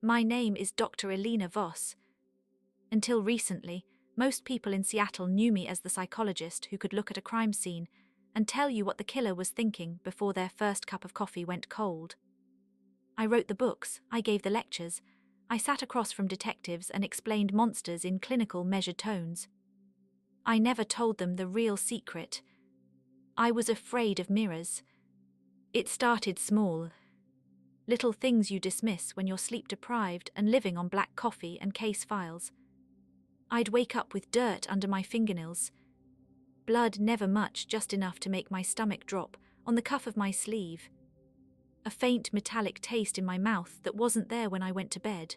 My name is Dr. Elena Voss. Until recently, most people in Seattle knew me as the psychologist who could look at a crime scene and tell you what the killer was thinking before their first cup of coffee went cold. I wrote the books, I gave the lectures, I sat across from detectives and explained monsters in clinical, measured tones. I never told them the real secret. I was afraid of mirrors. It started small. Little things you dismiss when you're sleep-deprived and living on black coffee and case files. I'd wake up with dirt under my fingernails. Blood never much, just enough to make my stomach drop, on the cuff of my sleeve. A faint metallic taste in my mouth that wasn't there when I went to bed.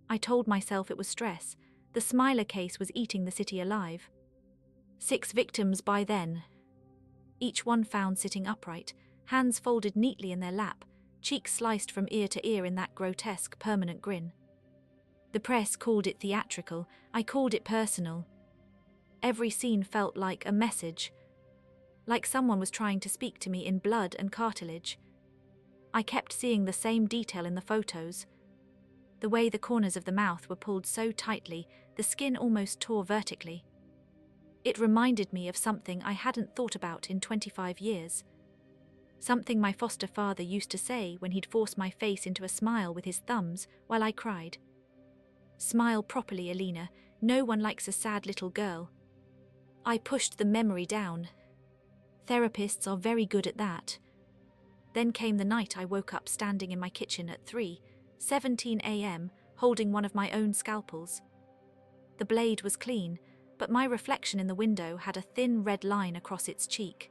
I told myself it was stress. The Smiler case was eating the city alive. 6 victims by then. Each one found sitting upright, hands folded neatly in their lap, cheeks sliced from ear to ear in that grotesque, permanent grin. The press called it theatrical, I called it personal. Every scene felt like a message, like someone was trying to speak to me in blood and cartilage. I kept seeing the same detail in the photos. The way the corners of the mouth were pulled so tightly, the skin almost tore vertically. It reminded me of something I hadn't thought about in 25 years. Something my foster father used to say when he'd force my face into a smile with his thumbs while I cried. Smile properly, Elena. No one likes a sad little girl. I pushed the memory down. Therapists are very good at that. Then came the night I woke up standing in my kitchen at 3:17 a.m., holding one of my own scalpels. The blade was clean, but my reflection in the window had a thin red line across its cheek.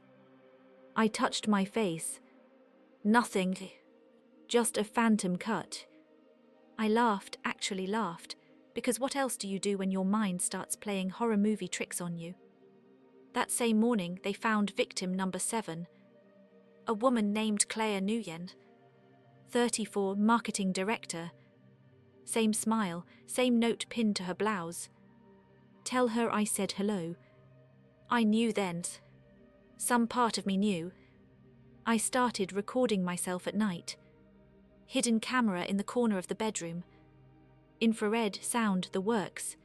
I touched my face. Nothing. Just a phantom cut. I laughed, actually laughed, because what else do you do when your mind starts playing horror movie tricks on you? That same morning, they found victim number 7. A woman named Claire Nguyen, 34, marketing director. Same smile, same note pinned to her blouse. Tell her I said hello. I knew then. Some part of me knew. I started recording myself at night. Hidden camera in the corner of the bedroom. Infrared, sound, the works.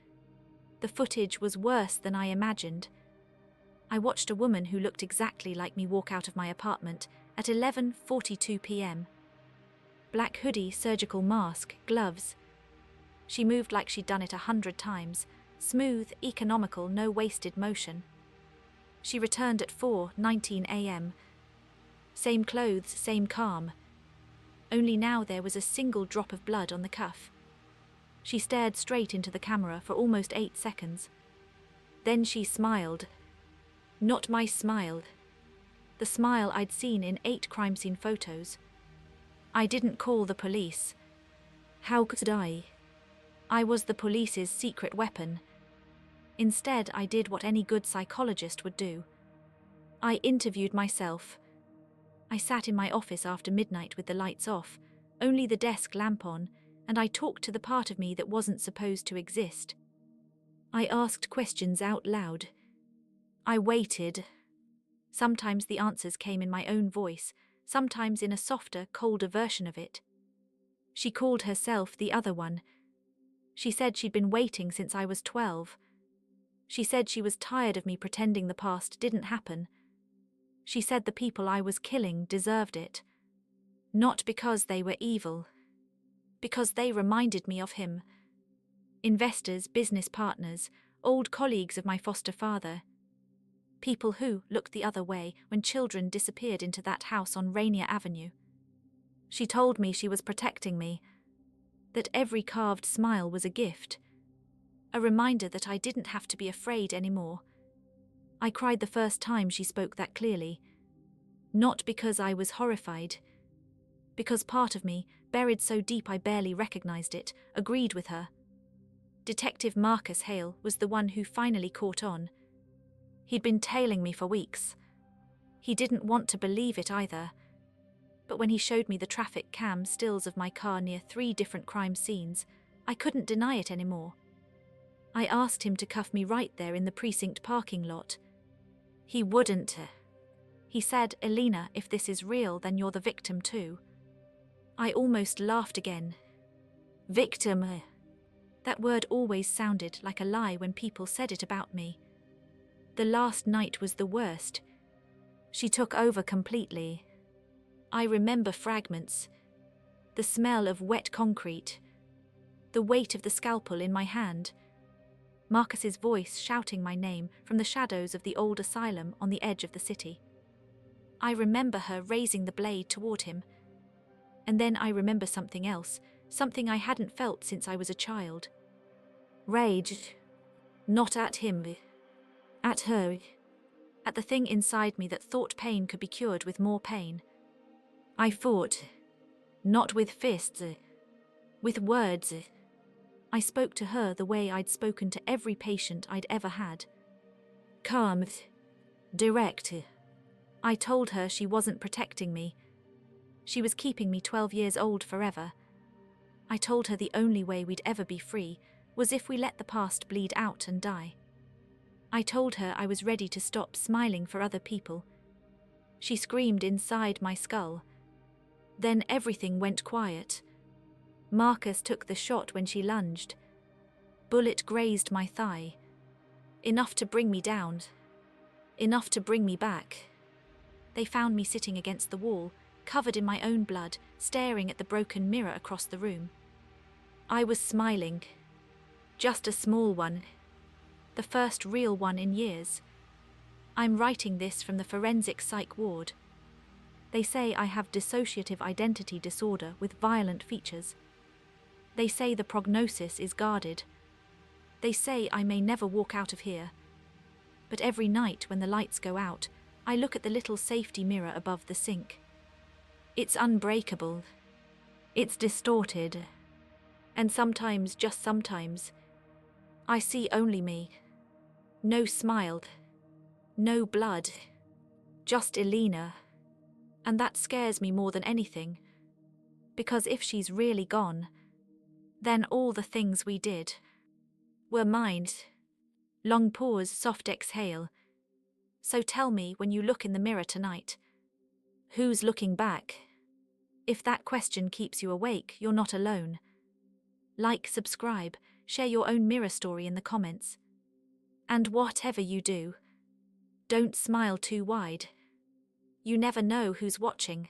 The footage was worse than I imagined. I watched a woman who looked exactly like me walk out of my apartment at 11:42 p.m. Black hoodie, surgical mask, gloves. She moved like she'd done it 100 times. Smooth, economical, no wasted motion. She returned at 4:19 a.m. Same clothes, same calm. Only now there was a single drop of blood on the cuff. She stared straight into the camera for almost 8 seconds. Then she smiled. Not my smile. The smile I'd seen in 8 crime scene photos. I didn't call the police. How could I? I was the police's secret weapon. Instead, I did what any good psychologist would do. I interviewed myself. I sat in my office after midnight with the lights off, only the desk lamp on, and I talked to the part of me that wasn't supposed to exist. I asked questions out loud. I waited. Sometimes the answers came in my own voice, sometimes in a softer, colder version of it. She called herself the other one. She said she'd been waiting since I was 12. She said she was tired of me pretending the past didn't happen. She said the people I was killing deserved it. Not because they were evil. Because they reminded me of him. Investors, business partners, old colleagues of my foster father. People who looked the other way when children disappeared into that house on Rainier Avenue. She told me she was protecting me, that every carved smile was a gift, a reminder that I didn't have to be afraid anymore. I cried the first time she spoke that clearly, not because I was horrified, because part of me, buried so deep I barely recognized it, agreed with her. Detective Marcus Hale was the one who finally caught on. He'd been tailing me for weeks. He didn't want to believe it either. But when he showed me the traffic cam stills of my car near 3 different crime scenes, I couldn't deny it anymore. I asked him to cuff me right there in the precinct parking lot. He wouldn't. He said, "Elena, if this is real, then you're the victim too." I almost laughed again. Victim. That word always sounded like a lie when people said it about me. The last night was the worst. She took over completely. I remember fragments. The smell of wet concrete. The weight of the scalpel in my hand. Marcus's voice shouting my name from the shadows of the old asylum on the edge of the city. I remember her raising the blade toward him. And then I remember something else, something I hadn't felt since I was a child. Rage. Not at him. At her. At the thing inside me that thought pain could be cured with more pain. I fought. Not with fists. With words. I spoke to her the way I'd spoken to every patient I'd ever had. Calm. Direct. I told her she wasn't protecting me. She was keeping me 12 years old forever. I told her the only way we'd ever be free was if we let the past bleed out and die. I told her I was ready to stop smiling for other people. She screamed inside my skull. Then everything went quiet. Marcus took the shot when she lunged. Bullet grazed my thigh. Enough to bring me down. Enough to bring me back. They found me sitting against the wall, covered in my own blood, staring at the broken mirror across the room. I was smiling. Just a small one. The first real one in years. I'm writing this from the forensic psych ward. They say I have dissociative identity disorder with violent features. They say the prognosis is guarded. They say I may never walk out of here. But every night when the lights go out, I look at the little safety mirror above the sink. It's unbreakable. It's distorted. And sometimes, just sometimes, I see only me. No smile. No blood. Just Elena. And that scares me more than anything. Because if she's really gone, then all the things we did were mine. Long pause, soft exhale. So tell me when you look in the mirror tonight, who's looking back? If that question keeps you awake, you're not alone. Like, subscribe, share your own mirror story in the comments. And whatever you do, don't smile too wide. You never know who's watching.